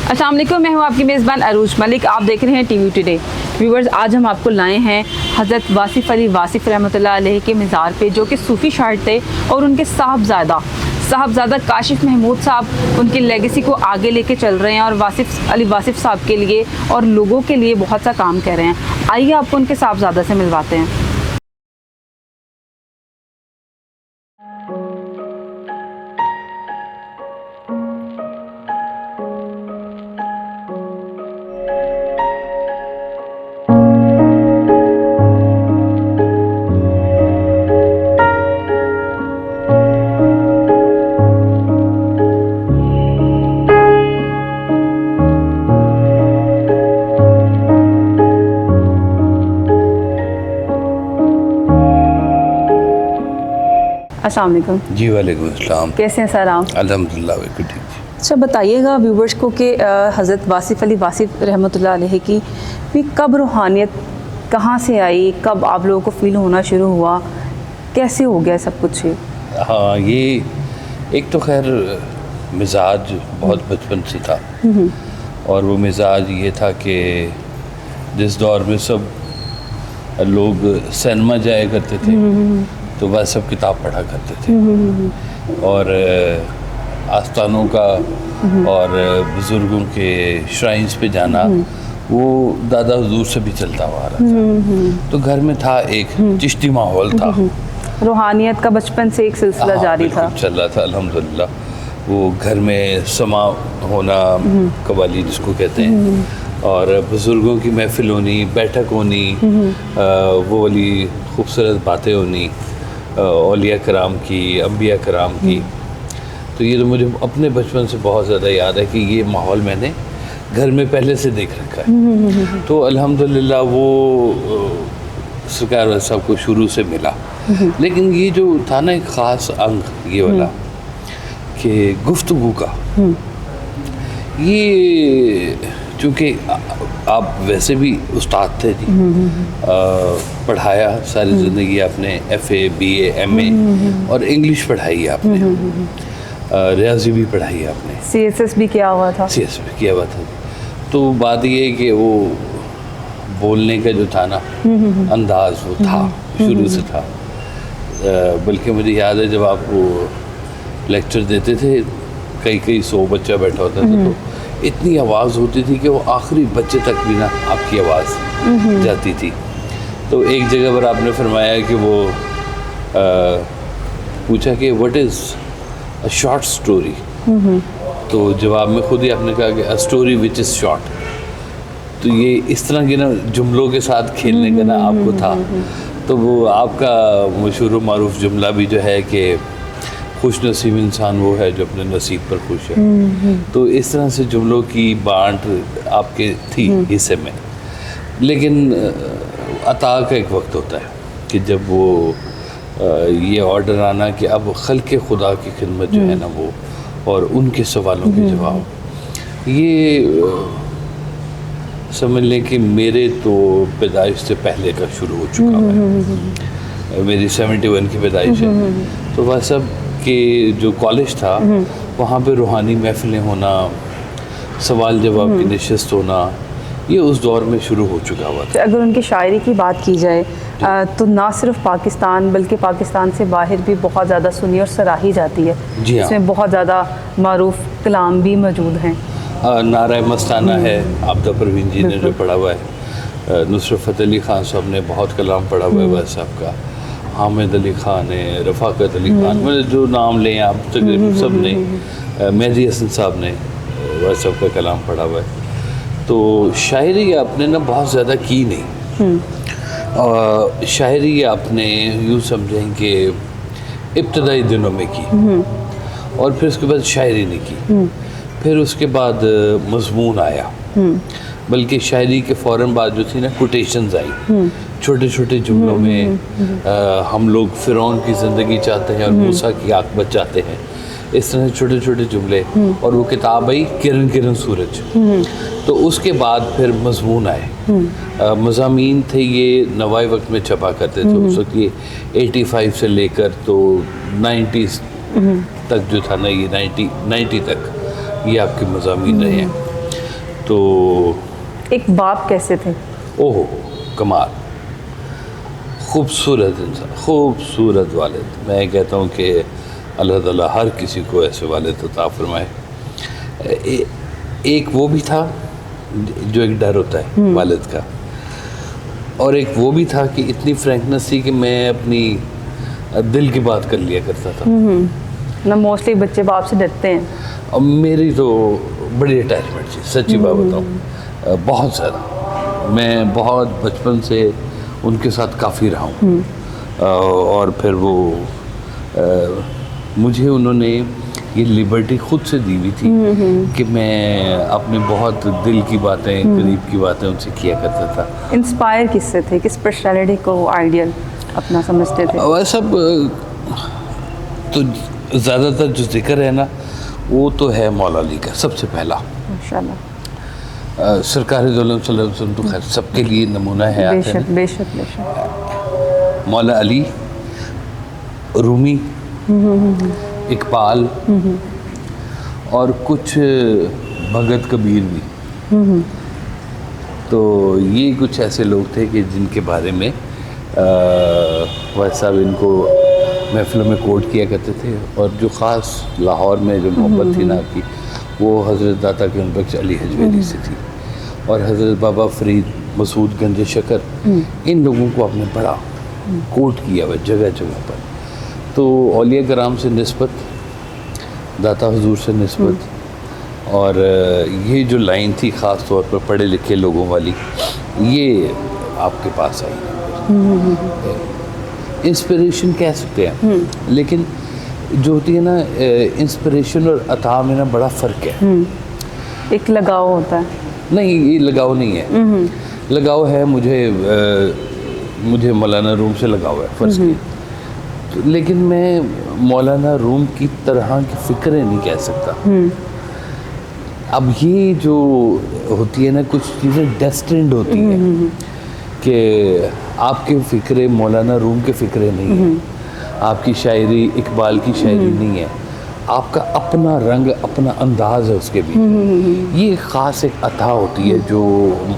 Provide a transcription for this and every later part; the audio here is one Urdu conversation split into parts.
السلام علیکم، میں ہوں آپ کی میزبان عروج ملک. آپ دیکھ رہے ہیں ٹی وی ٹوڈے. ویورز، آج ہم آپ کو لائے ہیں حضرت واصف علی واصف رحمۃ اللہ علیہ کے مزار پہ، جو کہ صوفی شاعر تھے، اور ان کے صاحبزادہ کاشف محمود صاحب ان کی لیگیسی کو آگے لے کے چل رہے ہیں، اور واصف علی واصف صاحب کے لیے اور لوگوں کے لیے بہت سا کام کر رہے ہیں. آئیے آپ کو ان کے صاحبزادہ سے ملواتے ہیں. السلام علیکم. جی وعلیکم السلام. کیسے ہیں سر آپ؟ الحمدللہ بالکل ٹھیک. اچھا بتائیے گا ویورز کو کہ حضرت واصف علی واصف رحمۃ اللہ علیہ کی بھی کب روحانیت کہاں سے آئی، کب آپ لوگوں کو فیل ہونا شروع ہوا، کیسے ہو گیا سب کچھ؟ ہاں، یہ ایک تو خیر مزاج بہت بچپن سے تھا، اور وہ مزاج یہ تھا کہ جس دور میں سب لوگ سینما جایا کرتے تھے تو وہ سب کتاب پڑھا کرتے تھے، اور آستانوں کا اور بزرگوں کے شرائنز پہ جانا وہ دادا حضور سے بھی چلتا ہوا رہا تھا. تو گھر میں تھا، ایک چشتی ماحول تھا، روحانیت کا بچپن سے ایک سلسلہ جاری تھا، چل رہا تھا الحمدللہ. وہ گھر میں سما ہونا، قوالی جس کو کہتے ہیں، اور بزرگوں کی محفل ہونی، بیٹھک ہونی، وہ والی خوبصورت باتیں ہونی اولیاء کرام کی، انبیاء کرام کی. تو یہ تو مجھے اپنے بچپن سے بہت زیادہ یاد ہے کہ یہ ماحول میں نے گھر میں پہلے سے دیکھ رکھا ہے. تو الحمدللہ وہ سرکار صاحب کو شروع سے ملا. لیکن یہ جو تھا نا ایک خاص انگ یہ والا کہ گفتگو کا، یہ چونکہ آپ ویسے بھی استاد تھے جی، پڑھایا ساری زندگی آپ نے، F A, B A, M A, اور انگلش پڑھائی ہے آپ نے، ریاضی بھی پڑھائی ہے آپ نے، سی ایس ایس بھی کیا ہوا تھا. تو بات یہ ہے کہ وہ بولنے کا جو تھا نا انداز وہ تھا، شروع سے تھا. بلکہ مجھے یاد ہے جب آپ وہ لیکچر دیتے تھے، کئی سو بچہ بیٹھا ہوتا تھا، تو اتنی آواز ہوتی تھی کہ وہ آخری بچے تک بھی نا آپ کی آواز جاتی تھی. تو ایک جگہ پر آپ نے فرمایا کہ وہ پوچھا کہ what is a short story, تو جواب میں خود ہی آپ نے کہا کہ a story which is short. تو یہ اس طرح کے نا جملوں کے ساتھ کھیلنے کا نا آپ کو تھا. تو وہ آپ کا مشہور و معروف جملہ بھی جو ہے کہ خوش نصیب انسان وہ ہے جو اپنے نصیب پر خوش ہے. تو اس طرح سے جملوں کی بانٹ آپ کے تھی حصے میں. لیکن عطا کا ایک وقت ہوتا ہے کہ جب وہ یہ آرڈر آنا کہ اب خلق خدا کی خدمت جو ہے نا وہ، اور ان کے سوالوں کے جواب، یہ سمجھ لیں کہ میرے تو پیدائش سے پہلے کا شروع ہو چکا ہے. میری 71 کی پیدائش ہے. تو وہ سب کہ جو کالج تھا وہاں پہ روحانی محفلیں ہونا، سوال جواب کی نشست ہونا، یہ اس دور میں شروع ہو چکا ہوا تھا. اگر ان کی شاعری کی بات کی جائے تو نہ صرف پاکستان بلکہ پاکستان سے باہر بھی بہت زیادہ سنی اور سراہی جاتی ہے. جی ہاں، اس میں بہت زیادہ معروف کلام بھی موجود ہیں. نعرہ مستانہ ہے، عابدہ پروین جی نے جو پڑھا ہوا ہے، نصرت فتح علی خان صاحب نے بہت کلام پڑھا ہوا ہے ویسے صاحب کا، حامد علی خان ہے، رفاقت علی خان، مطلب جو نام لیں آپ تقریباً سب نے، مہدی حسن صاحب نے ویسے صاحب کا کلام پڑھا ہوا ہے. تو شاعری آپ نے نا بہت زیادہ کی نہیں. شاعری آپ نے یوں سمجھیں کہ ابتدائی دنوں میں کی، اور پھر اس کے بعد شاعری نہیں کی. پھر اس کے بعد مضمون آیا، بلکہ شاعری کے فوراً بعد جو تھی نا کوٹیشنز آئی، چھوٹے چھوٹے جملوں میں ہم لوگ فرعون کی زندگی چاہتے ہیں اور موسیٰ کی عاقبت چاہتے ہیں، اس طرح چھوٹے چھوٹے جملے. اور وہ کتاب آئی کرن کرن سورج. تو اس کے بعد پھر مضمون آئے، مضامین تھے یہ نوائے وقت میں چھپا کرتے تھے اس وقت. یہ 85 سے لے کر تو 90s تک جو تھا نا، یہ 90 تک یہ آپ کے مضامین رہے ہیں. تو ایک باپ کیسے تھے؟ اوہ کمال، خوبصورت انسان، خوبصورت والد. میں کہتا ہوں کہ اللہ تعالیٰ ہر کسی کو ایسے والد عطا فرمائے. ایک وہ بھی تھا جو ایک ڈر ہوتا ہے والد کا، اور ایک وہ بھی تھا کہ اتنی فرینکنس تھی کہ میں اپنی دل کی بات کر لیا کرتا تھا. نہ موسٹلی بچے باپ سے ڈرتے ہیں. اب میری تو بڑی اٹیچمنٹ تھی، سچی بات بتاؤں، بہت زیادہ. میں بہت بچپن سے ان کے ساتھ کافی رہا ہوں، اور پھر وہ مجھے انہوں نے یہ لبرٹی خود سے دی ہوئی تھی کہ میں اپنے بہت دل کی باتیں، قریب کی باتیں ان سے کیا کرتا تھا. انسپائر کس سے تھے؟ کس پرسنالٹی کو آئیڈیل اپنا سمجھتے تھے؟ وہ سب تو زیادہ تر جو ذکر ہے نا وہ تو ہے مولا علی کا سب سے پہلا. ماشاءاللہ. سرکار دو عالم صلی اللہ علیہ وسلم تو خیر سب کے لیے نمونہ ہے. بے شک بے شک بے شک. مولا علی، رومی، اقبال، اور کچھ بھگت کبیر بھی. تو یہ کچھ ایسے لوگ تھے کہ جن کے بارے میں ویسا ان کو محفلوں میں کوٹ کیا کرتے تھے. اور جو خاص لاہور میں جو محبت تھی نا کی، وہ حضرت داتا گنج بخش علی حجویری سے تھی، اور حضرت بابا فرید مسعود گنج شکر، ان لوگوں کو آپ نے بڑا کوٹ کیا ہوا جگہ جگہ پر. تو اولیاء کرام سے نسبت، داتا حضور سے نسبت، اور یہ جو لائن تھی خاص طور پر پڑھے لکھے لوگوں والی، یہ آپ کے پاس آئی. انسپریشن کہہ سکتے ہیں، لیکن جو ہوتی ہے نا انسپریشن اور عطا میں نا بڑا فرق ہے. ایک لگاؤ ہوتا ہے. نہیں، یہ لگاؤ نہیں ہے. لگاؤ ہے مجھے مولانا روم سے لگاؤ ہے فرض کی، لیکن میں مولانا روم کی طرح کی فکریں نہیں کہہ سکتا. اب یہ جو ہوتی ہے نا کچھ چیزیں ڈیسٹنڈ ہوتی ہیں کہ آپ کے فکرے مولانا روم کے فکرے نہیں ہیں، آپ کی شاعری اقبال کی شاعری نہیں ہے، آپ کا اپنا رنگ، اپنا انداز ہے اس کے بھی. یہ خاص ایک عطا ہوتی ہے جو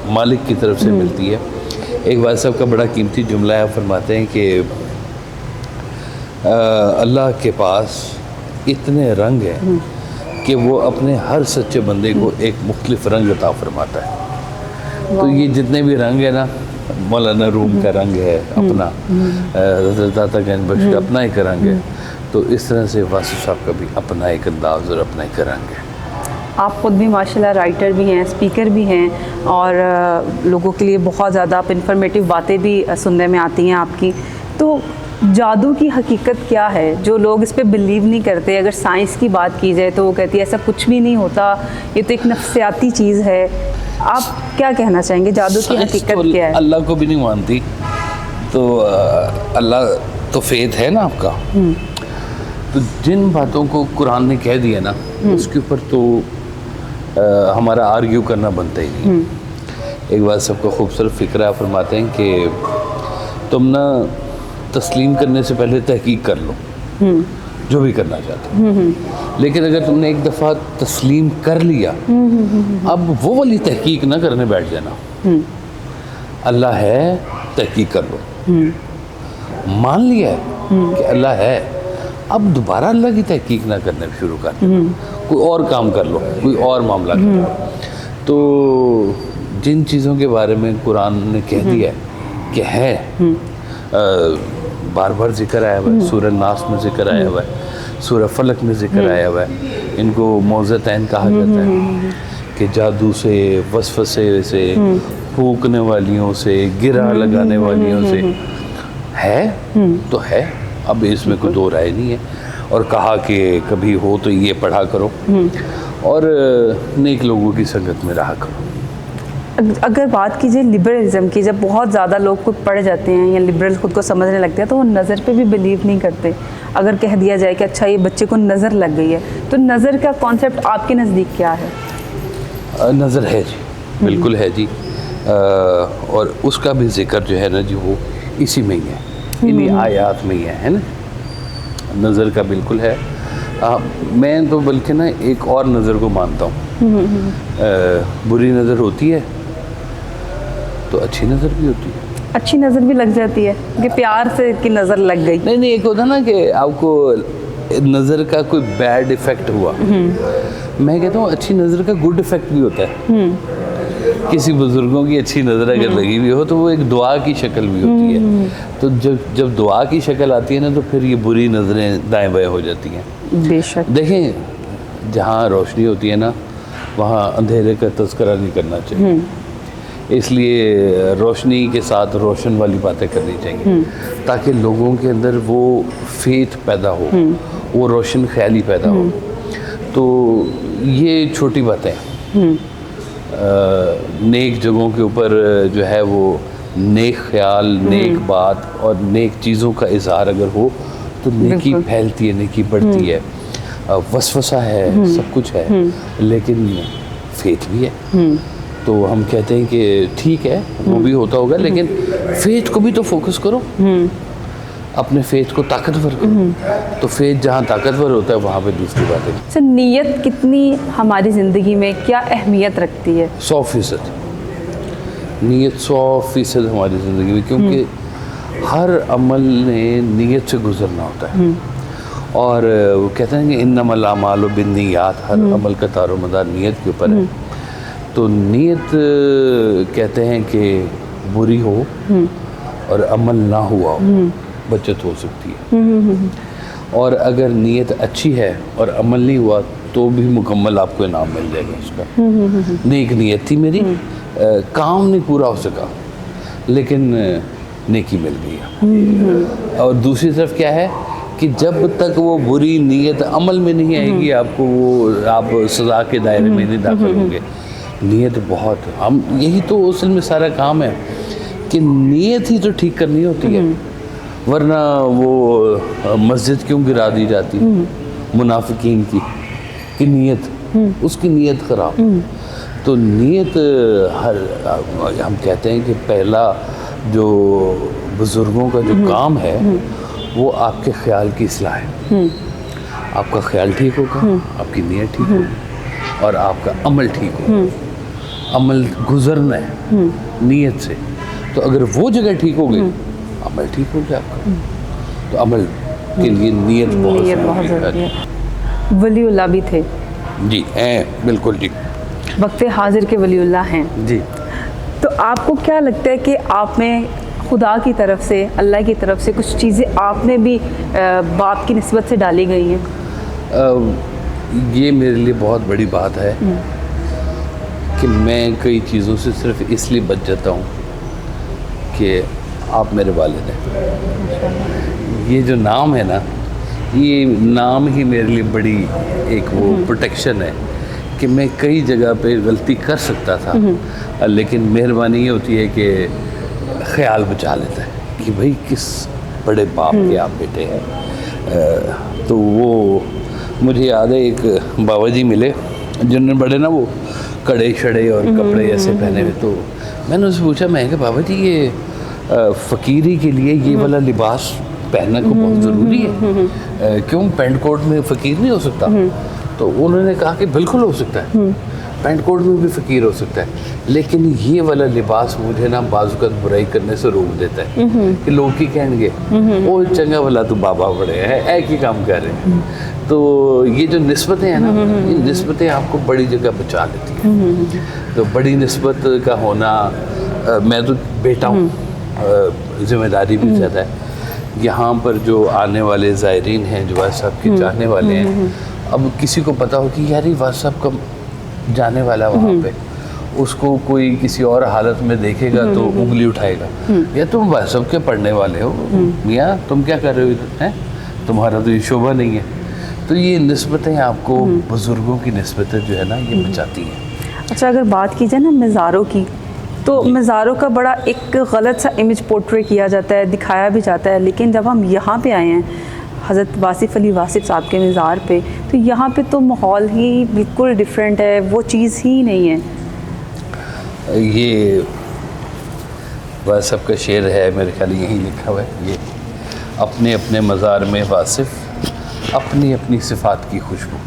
مالک کی طرف سے ملتی ہے. ایک والد صاحب کا بڑا قیمتی جملہ ہے، فرماتے ہیں کہ اللہ کے پاس اتنے رنگ ہیں کہ وہ اپنے ہر سچے بندے کو ایک مختلف رنگ عطا فرماتا ہے. تو یہ جتنے بھی رنگ ہیں نا، مولانا روم کا رنگ ہے اپنا، حضرت داتا گنج بخش کا اپنا ایک رنگ ہے. تو اس طرح سے واصف صاحب کا بھی اپنا ایک انداز اور اپنا ایک رنگ ہے. آپ خود بھی ماشاءاللہ رائٹر بھی ہیں، اسپیکر بھی ہیں، اور لوگوں کے لیے بہت زیادہ آپ انفارمیٹیو باتیں بھی سننے میں آتی ہیں آپ کی. تو جادو کی حقیقت کیا ہے جو لوگ اس پہ بلیو نہیں کرتے؟ اگر سائنس کی بات کی جائے تو وہ کہتی ہے ایسا کچھ بھی نہیں ہوتا، یہ تو ایک نفسیاتی چیز ہے. آپ کیا کہنا چاہیں گے، جادو کی حقیقت کیا ہے؟ اللہ کو بھی نہیں مانتی تو اللہ تو فیتھ ہے نا آپ کا. تو جن باتوں کو قرآن نے کہہ دیا نا اس کے اوپر تو ہمارا آرگیو کرنا بنتا ہی نہیں. ایک بات سب کو خوبصورت فکرہ فرماتے ہیں کہ تم نا تسلیم کرنے سے پہلے تحقیق کر لو جو بھی کرنا چاہتے ہو، لیکن اگر تم نے ایک دفعہ تسلیم کر لیا اب وہ والی تحقیق نہ کرنے بیٹھ جانا. اللہ ہے، تحقیق کر لو. مان لیا ہے کہ اللہ ہے، اب دوبارہ اللہ کی تحقیق نہ کرنے شروع کر دو، کوئی اور کام کر لو، کوئی اور معاملہ کر لو. تو جن چیزوں کے بارے میں قرآن نے کہہ دیا کہ ہے، بار بار ذکر آیا ہوا ہے، سورہ ناس میں ذکر آیا ہوا ہے، سورہ فلق میں ذکر آیا ہوا ہے. ان کو معوذتین کہا جاتا ہے کہ جادو سے، وسوسے سے، پھونکنے والیوں سے، گرہ لگانے والیوں سے. ہے تو ہے، اب اس میں کوئی دو رائے نہیں ہے. اور کہا کہ کبھی ہو تو یہ پڑھا کرو اور نیک لوگوں کی سنگت میں رہا کرو. اگر بات کیجیے لبرلزم کی، جب بہت زیادہ لوگ خود پڑھ جاتے ہیں یا لبرل خود کو سمجھنے لگتے ہیں تو وہ نظر پہ بھی بلیو نہیں کرتے. اگر کہہ دیا جائے کہ اچھا یہ بچے کو نظر لگ گئی ہے، تو نظر کا کانسیپٹ آپ کے نزدیک کیا ہے؟ نظر ہے جی، بالکل ہے جی. اور اس کا بھی ذکر جو ہے نا جی وہ اسی میں ہی ہے، انہی آیات میں ہی ہے نا. نظر کا بالکل ہے. میں تو بلکہ نا ایک اور نظر کو مانتا ہوں بری نظر ہوتی ہے تو اچھی نظر بھی ہوتی ہے. اچھی نظر بھی لگ جاتی ہے کہ پیار سے کی نظر لگ گئی. نہیں ایک ہوتا نا کہ آپ کو نظر کا کوئی بیڈ ایفیکٹ ہوا, میں کہتا ہوں اچھی نظر کا گڈ ایفیکٹ بھی ہوتا ہے. کسی بزرگوں کی اچھی نظر اگر لگی ہوئی ہو تو وہ ایک دعا کی شکل بھی ہوتی ہے. تو جب دعا کی شکل آتی ہے نا تو پھر یہ بری نظریں دائیں بائیں ہو جاتی ہیں. بے شک. دیکھیں جہاں روشنی ہوتی ہے نا وہاں اندھیرے کا تذکرہ نہیں کرنا چاہیے. اس لیے روشنی کے ساتھ روشن والی باتیں کرنی چاہیے تاکہ لوگوں کے اندر وہ فیتھ پیدا ہو, وہ روشن خیالی پیدا ہو. تو یہ چھوٹی باتیں نیک جگہوں کے اوپر جو ہے وہ نیک خیال, نیک بات اور نیک چیزوں کا اظہار اگر ہو تو نیکی پھیلتی ہے, نیکی بڑھتی ہے. وسوسہ ہے, سب کچھ ہے, لیکن فیتھ بھی ہے. تو ہم کہتے ہیں کہ ٹھیک ہے وہ بھی ہوتا ہوگا لیکن فیتھ کو بھی تو فوکس کرو, اپنے فیتھ کو طاقتور کرو. تو فیتھ جہاں طاقتور ہوتا ہے وہاں پہ دوسری بات ہے. سر نیت کتنی ہماری زندگی میں کیا اہمیت رکھتی ہے؟ 100% نیت 100% ہماری زندگی میں, کیونکہ ہر عمل نے نیت سے گزرنا ہوتا ہے. اور وہ کہتے ہیں کہ انما الاعمال بالنیات, ہر عمل کا دار و مدار نیت کے اوپر ہے. تو نیت کہتے ہیں کہ بری ہو اور عمل نہ ہوا ہو بچت ہو سکتی ہے, اور اگر نیت اچھی ہے اور عمل نہیں ہوا تو بھی مکمل آپ کو انعام مل جائے گا اس کا. نیک نیت تھی میری, کام نہیں پورا ہو سکا لیکن نیکی مل گئی. اور دوسری طرف کیا ہے کہ جب تک وہ بری نیت عمل میں نہیں آئے گی آپ کو وہ آپ سزا کے دائرے میں نہیں داخل ہوں گے. نیت بہت, ہم یہی تو اصل میں سارا کام ہے کہ نیت ہی تو ٹھیک کرنی ہوتی ہے, ورنہ وہ مسجد کیوں گرا دی جاتی منافقین کی نیت, اس کی نیت خراب. تو نیت ہم کہتے ہیں کہ پہلا جو بزرگوں کا جو کام ہے وہ آپ کے خیال کی اصلاح ہے. آپ کا خیال ٹھیک ہوگا, آپ کی نیت ٹھیک ہوگی اور آپ کا عمل ٹھیک ہوگا. عمل گزرنا ہے نیت سے, تو اگر وہ جگہ ٹھیک ہو گئی عمل ٹھیک ہو گیا آپ کا. تو عمل کے لیے نیت بہت ضروری ہے. ولی اللہ بھی تھے جی, ہیں بالکل جی, وقت حاضر کے ولی اللہ ہیں جی. تو آپ کو کیا لگتا ہے کہ آپ میں خدا کی طرف سے, اللہ کی طرف سے کچھ چیزیں آپ میں بھی باپ کی نسبت سے ڈالی گئی ہیں؟ یہ میرے لیے بہت بڑی بات ہے کہ میں کئی چیزوں سے صرف اس لیے بچ جاتا ہوں کہ آپ میرے والد ہیں. یہ جو نام ہے نا, یہ نام ہی میرے لیے بڑی ایک وہ پروٹیکشن ہے کہ میں کئی جگہ پہ غلطی کر سکتا تھا لیکن مہربانی یہ ہوتی ہے کہ خیال بچا لیتا ہے کہ بھائی کس بڑے باپ کے آپ بیٹے ہیں. تو وہ مجھے یاد ہے ایک بابا جی ملے جنہوں نے بڑے نا وہ کڑے شڑے اور کپڑے ایسے پہنے ہوئے. تو میں نے ان سے پوچھا, میں کہ بابا جی یہ فقیری کے لیے یہ والا لباس پہننا کو بہت ضروری ہے, کیوں پینٹ کوٹ میں فقیر نہیں ہو سکتا؟ تو انہوں نے کہا کہ بالکل ہو سکتا ہے, پینٹ کوٹ میں بھی فقیر ہو سکتا ہے, لیکن یہ والا لباس مجھے نا بعض اوقات برائی کرنے سے روک دیتا ہے کہ لوگ کی کہیں گے وہ چنگا والا تو بابا بڑے ہیں, ایک ہی کام کر رہے ہیں. تو یہ جو نسبتیں ہیں نا, یہ نسبتیں آپ کو بڑی جگہ بچا لیتی ہیں. تو بڑی نسبت کا ہونا, میں تو بیٹا ہوں, ذمہ داری بھی زیادہ ہے. یہاں پر جو آنے والے زائرین ہیں جو واس صاحب کے چاہنے والے ہیں, اب کسی کو پتا ہو کہ یار یہ واس صاحب کا جانے والا وہاں پہ, اس کو کوئی کسی اور حالت میں دیکھے گا تو انگلی اٹھائے گا, یا تم واس صاحب کے پڑھنے والے ہو میاں, تم کیا کر رہے ہو, تمہارا تو یہ شعبہ نہیں ہے. تو یہ نسبتیں آپ کو بزرگوں کی نسبتیں جو ہے نا یہ بچاتی ہیں. اچھا, اگر بات کی جائے نا مزاروں کی, تو مزاروں کا بڑا ایک غلط سا امیج پورٹری کیا جاتا ہے, دکھایا بھی جاتا ہے. لیکن جب ہم یہاں پہ آئے ہیں حضرت واصف علی واصف صاحب کے مزار پہ, تو یہاں پہ تو ماحول ہی بالکل ڈیفرنٹ ہے, وہ چیز ہی نہیں ہے. یہ واصف صاحب کا شعر ہے, میرے خیال یہیں لکھا ہوا ہے, یہ اپنے اپنے مزار میں واصف اپنی اپنی صفات کی خوشبو,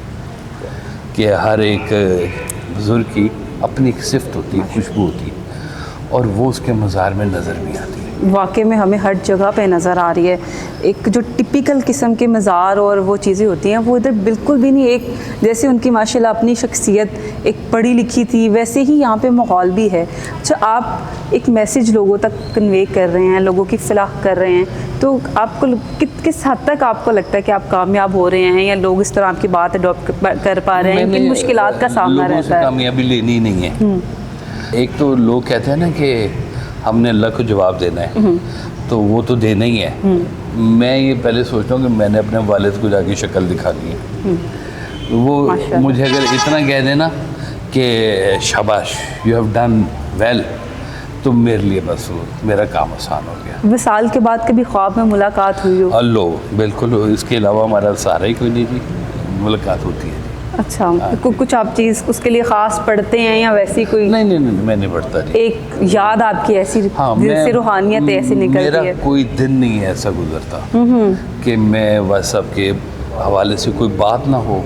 کہ ہر ایک بزرگ کی اپنی ایک صفت ہوتی ہے, خوشبو ہوتی ہے, اور وہ اس کے مزار میں نظر بھی آتی ہے. واقعی میں ہمیں ہر جگہ پہ نظر آ رہی ہے. ایک جو ٹپیکل قسم کے مزار اور وہ چیزیں ہوتی ہیں وہ ادھر بالکل بھی نہیں. ایک جیسے ان کی ماشاءاللہ اپنی شخصیت ایک پڑھی لکھی تھی, ویسے ہی یہاں پہ ماحول بھی ہے. اچھا, آپ ایک میسیج لوگوں تک کنوے کر رہے ہیں, لوگوں کی فلاح کر رہے ہیں, تو آپ کو کس حد تک آپ کو لگتا ہے کہ آپ کامیاب ہو رہے ہیں, یا لوگ اس طرح آپ کی بات اڈاپٹ کر پا رہے ہیں؟ کن مشکلات کا سامنا رہتا ہے؟ کامیابی لینی نہیں ہے. ایک تو لوگ کہتے ہیں نا کہ ہم نے اللہ کو جواب دینا ہے, تو وہ تو دینا ہی ہے. میں یہ پہلے سوچتا ہوں کہ میں نے اپنے والد کو جا کے شکل دکھانی ہے. وہ مجھے اگر اتنا کہہ دینا کہ شاباش یو ہیو ڈن ویل, تو میرے لیے بس میرا کام آسان ہو گیا. وصال کے بعد کبھی خواب میں ملاقات ہوئی ہو؟ اللہ بالکل, اس کے علاوہ ہمارا سارا ہی کوئی نہیں تھی. ملاقات ہوتی ہے. اچھا, کچھ آپ چیز اس کے لیے خاص پڑھتے ہیں یا ویسی کوئی؟ نہیں میں نہیں پڑھتا. ایک یاد آپ کی ایسی دل سے روحانیت ایسی نکلتی ہے؟ میرا کوئی دن نہیں ایسا گزرتا کہ میں واٹس ایپ کے حوالے سے کوئی بات نہ ہو,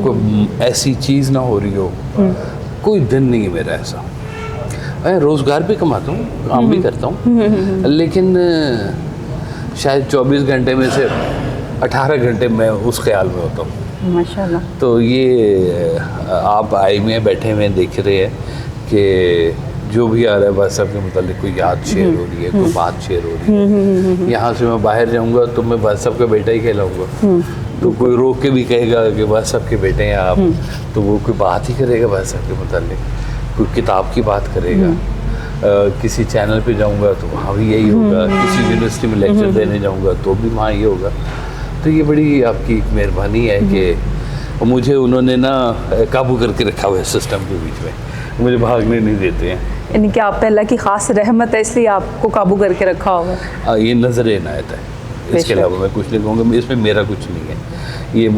کوئی ایسی چیز نہ ہو رہی ہو. کوئی دن نہیں ہے میرا ایسا. میں روزگار بھی کماتا ہوں, کام بھی کرتا ہوں, لیکن شاید 24 گھنٹے میں سے 18 گھنٹے میں اس خیال میں ہوتا ہوں. ماشاءاللہ. تو یہ آپ آئے ہوئے بیٹھے ہوئے دیکھ رہے ہیں کہ جو بھی آ رہا ہے واٹس ایپ کے متعلق کوئی یاد شیئر ہو رہی ہے, کوئی بات شیئر ہو رہی ہے. یہاں سے میں باہر جاؤں گا تو میں واٹس ایپ کا بیٹا ہی کہلاؤں گا. تو کوئی روک کے بھی کہے گا کہ واٹس ایپ کے بیٹے ہیں آپ, تو وہ کوئی بات ہی کرے گا واٹس ایپ کے متعلق, کوئی کتاب کی بات کرے گا. کسی چینل پہ جاؤں گا تو وہاں بھی یہی ہوگا, کسی یونیورسٹی میں لیکچر دینے جاؤں گا تو بھی وہاں یہ ہوگا. تو یہ بڑی آپ کی مہربانی ہے کہ مجھے انہوں نے نا قابو کر کے رکھا ہوا ہے سسٹم کے بیچ میں, مجھے بھاگنے نہیں دیتے ہیں. یعنی کہ آپ پہ اللہ کی خاص رحمت ہے, اس لیے آپ کو قابو کر کے رکھا ہوا ہے. یہ نظر عنایت ہے, اس کے علاوہ میں کچھ نہیں کہوں گا. اس میں میرا کچھ نہیں ہے. یہ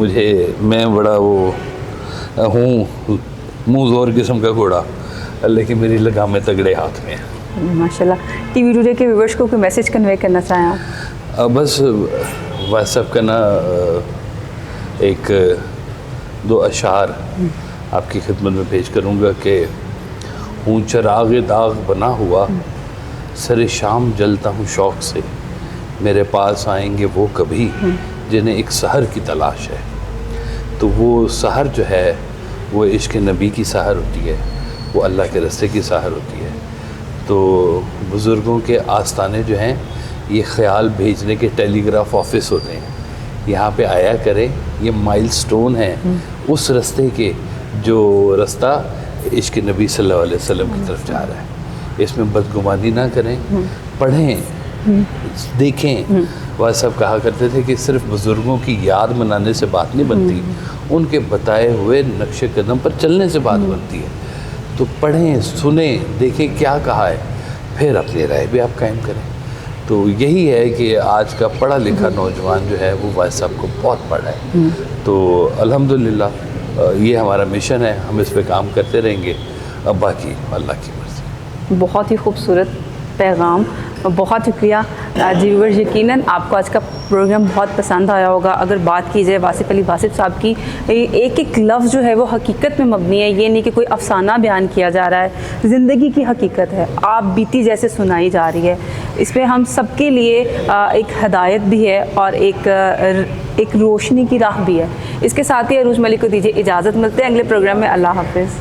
میں بڑا وہ ہوں منہ زور قسم کا گھوڑا, لیکن میری لگامیں تگڑے ہاتھ میں ہیں. ماشاءاللہ. ٹی وی ٹوڈے کے ویورز کو کوئی میسیج کنوے کرنا چاہیں آپ؟ بس واٹس ایپ کا نا ایک 2 اشعار آپ کی خدمت میں پیش کروں گا کہ ہوں چراغ داغ بنا ہوا, سر شام جلتا ہوں شوق سے, میرے پاس آئیں گے وہ کبھی جنہیں ایک سحر کی تلاش ہے. تو وہ سحر جو ہے وہ عشق نبی کی سحر ہوتی ہے, وہ اللہ کے رستے کی سحر ہوتی ہے. تو بزرگوں کے آستانے جو ہیں یہ خیال بھیجنے کے ٹیلی گراف آفس ہوتے ہیں, یہاں پہ آیا کریں. یہ مائل سٹون ہے اس رستے کے جو رستہ عشق نبی صلی اللہ علیہ وسلم کی طرف جا رہا ہے. اس میں بدگمانی نہ کریں, پڑھیں, دیکھیں. وہ سب کہا کرتے تھے کہ صرف بزرگوں کی یاد منانے سے بات نہیں بنتی, ان کے بتائے ہوئے نقش قدم پر چلنے سے بات بنتی ہے. تو پڑھیں, سنیں, دیکھیں کیا کہا ہے, پھر اپنی رائے بھی آپ قائم کریں. تو یہی ہے کہ آج کا پڑھا لکھا نوجوان جو ہے وہ واٹس ایپ کو بہت پڑھا ہے. تو الحمدللہ یہ ہمارا مشن ہے, ہم اس پہ کام کرتے رہیں گے. اب باقی اللہ کی مرضی. بہت ہی خوبصورت پیغام, بہت شکریہ جی. ویورز یقیناً آپ کو آج کا پروگرام بہت پسند آیا ہوگا. اگر بات کی جائے واصف علی واصف صاحب کی, ایک ایک لفظ جو ہے وہ حقیقت میں مبنی ہے. یہ نہیں کہ کوئی افسانہ بیان کیا جا رہا ہے, زندگی کی حقیقت ہے, آپ بیتی جیسے سنائی جا رہی ہے. اس پہ ہم سب کے لیے ایک ہدایت بھی ہے اور ایک روشنی کی راہ بھی ہے. اس کے ساتھ ہی عروج ملک کو دیجیے اجازت, ملتے ہیں اگلے پروگرام میں. اللہ حافظ.